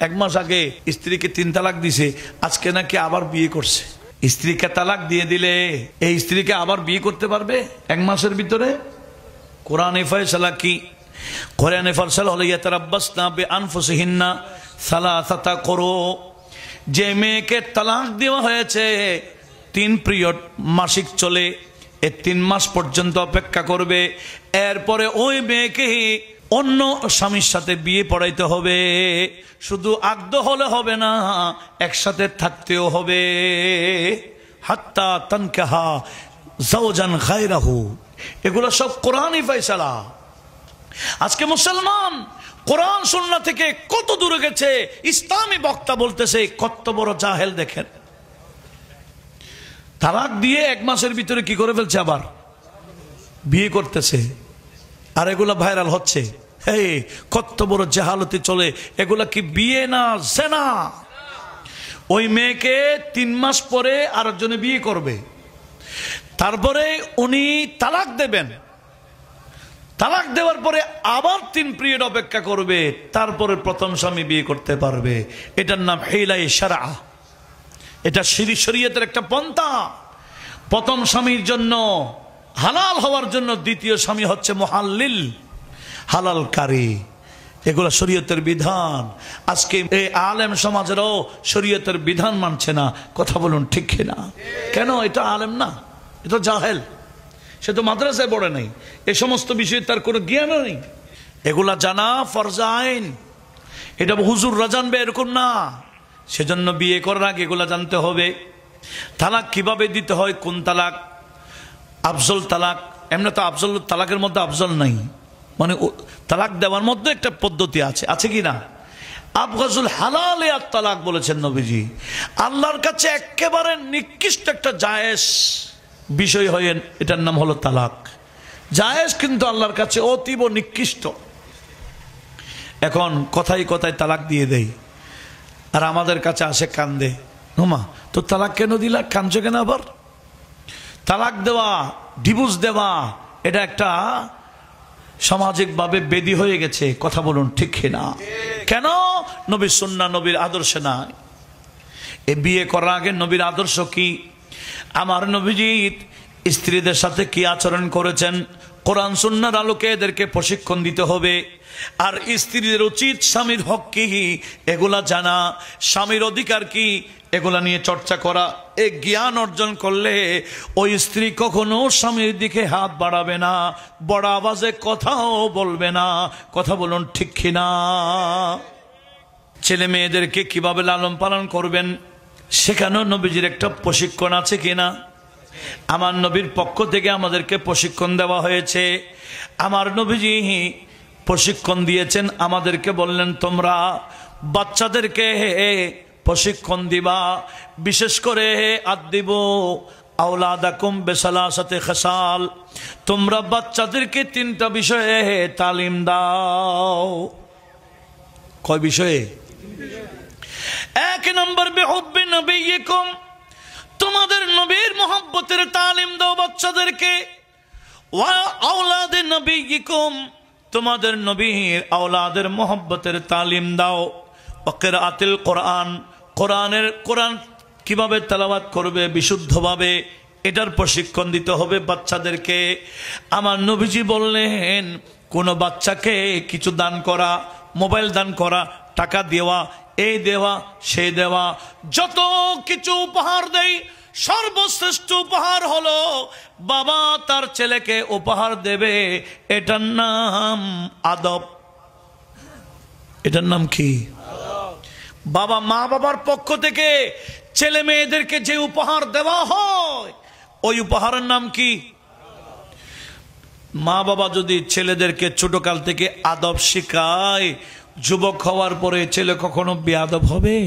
এক মাস আগে স্ত্রীকে 3 তালাক দিছে, আজকে নাকি আবার বিয়ে করছে। স্ত্রীকে তালাক দিয়ে দিলে এই স্ত্রীকে আবার বিয়ে করতে পারবে 1 মাসের ভিতরে? কোরআনে ফয়সালা কি? কোরআনে ফয়সালা হলো ইয়াতারাব্বাসনা বিআনফুসিহিন্না সালাসাতা করো। যে মেয়েকে তালাক দেওয়া হয়েছে 3 পিরিয়ড মাসিক চলে, এই 3 মাস পর্যন্ত অপেক্ষা করবে। এরপরে ওই মেয়েকে অন্য স্বামীর সাথে বিয়ে পড়াইতে হবে। শুধু আগ্দ হলে হবে না, একসাথে থাকতেও হবে। হাত্তা তানকাহা যাওজান গায়রাহু, এগুলো সব কোরআনই ফয়সালা। আজকে মুসলমান কোরআন সুন্নাহ থেকে কত দূরে গেছে। ইসলামী বক্তা বলতেছে কত বড় জাহেল দেখেন। তালাক দিয়ে 1 মাসের ভিতরে কি করে ফেলছে, আবার বিয়ে করতেছে। আর এগুলা ভাইরাল হচ্ছে। এই কত বড় জাহালতে চলে। এগুলা কি বিয়ে না জিনা? ওই মেয়েকে 3 মাস পরে আরেকজনে বিয়ে করবে, তারপরে উনি তালাক দেবেন। তালাক দেওয়ার পরে আবার 3 পিরিয়ড অপেক্ষা করবে, তারপরে প্রথম স্বামী বিয়ে করতে পারবে। এটার নাম হিলাই শারআ। এটা শরীয়তের একটা পন্থা। প্রথম স্বামীর জন্য হালাল হওয়ার জন্য দ্বিতীয় স্বামী হচ্ছে মুহাল্লিল, হালালকারী। এগুলো শরীয়তের বিধান। আজকে এই আলেম সমাজেরও শরীয়তের বিধান মানছে না। কথা বলুন ঠিক কিনা? কেন? এটা আলেম না, এটা জাহেল। সে তো মাদ্রাসায় পড়ে নাই, এ সমস্ত বিষয়ে তার কোনো জ্ঞান নেই। এগুলা জানা ফরজ আইন। এটা হুজুররা জানবে এরকম না। সেজন্য বিয়ে করার আগে এগুলা জানতে হবে। তালাক কিভাবে দিতে হয়, কোন তালাক আফজল তালাক। এমনি তো আফজল তালাকের মধ্যে আফজল নাই, মানে তালাক দেওয়ার মধ্যে একটা পদ্ধতি আছে, আছে কি না? আবগাজুল হালাল আত তালাক বলেছেন নবীজি। আল্লাহর কাছে একেবারে নিকৃষ্ট একটা জায়েজ বিষয় হয়, এটার নাম হলো তালাক। জায়েজ কিন্তু আল্লাহর কাছে অতীব নিকৃষ্ট। এখন কথায় কথায় তালাক দিয়ে দেই, আর আমাদের কাছে আসে কান্দে, নোমা তো তালাক কেন দিলা, কাঁদছো কেন? আবার তালাক দেওয়া, ডিভোর্স দেওয়া, এটা একটা সামাজিকভাবে বেদি হয়ে গেছে। কথা বলুন ঠিক না? কেন? নবীর সুন্নাহ, নবীর আদর্শ নাই। এ বিয়ে করার আগে নবীর আদর্শ কি? আমার নবীজি স্ত্রীদের সাথে কি আচরণ করেছেন, কোরআন সুন্নাহর আলোকে এদেরকে প্রশিক্ষণ দিতে হবে। আর স্ত্রীদের উচিত স্বামীর হক কি এগুলা জানা, স্বামীর অধিকার কি এগুলা নিয়ে চর্চা করা। এই জ্ঞান অর্জন করলে ওই স্ত্রী কখনো স্বামীর দিকে হাত বাড়াবে না, বড় আওয়াজে কথাও বলবে না। কথা বলুন ঠিক কিনা? ছেলে মেয়েদেরকে কিভাবে লালন পালন করবেন সেখানেও নবীজির একটা প্রশিক্ষণ আছে কিনা? আমার নবীর পক্ষ থেকে আমাদেরকে প্রশিক্ষণ দেওয়া হয়েছে। আমার নবীজি প্রশিক্ষণ দিয়েছেন, আমাদেরকে বললেন তোমরা বাচ্চাদেরকে প্রশিক্ষণ দিবা, বিশেষ করে আদিবু আওলাদাকুম বিসালাসাতি খাসাল, তোমরা বাচ্চাদেরকে 3টা বিষয়ে তালিম দাও। কয় বিষয়ে? 1 নম্বর বিহুব্বি নবিয়িকুম, তোমাদের নবীর মোহাব্বতের তালিম দাও বাচ্চাদেরকে। ওয়া আওলাদে নবিয়িকুম, তোমাদের নবীর আওলাদের মোহাব্বতের তালিম দাও। ওয়া কিরাআতিল কোরআন, কোরআন কিভাবে তেলাওয়াত করবে বিশুদ্ধভাবে, এটার প্রশিক্ষণ দিতে হবে বাচ্চাদেরকে। আমার নবীজি বললেন কোন বাচ্চাকে কিছু দান করা, মোবাইল দান করা, টাকা দেওয়া, এই দেওয়া সেই দেওয়া, যত কিছু উপহার দেই সর্বশ্রেষ্ঠ উপহার হলো বাবা তার ছেলেকে উপহার দেবে। এটার নাম আদব। এটার নাম কি? বাবা মা বাবার পক্ষ থেকে ছেলে মেয়েদেরকে যে উপহার দেওয়া হয় ওই উপহারের নাম কি? মা বাবা যদি ছেলেদেরকে ছোটকাল থেকে আদব শেখায়, যুবক হওয়ার পরে ছেলে কখনো বেয়াদব হবে?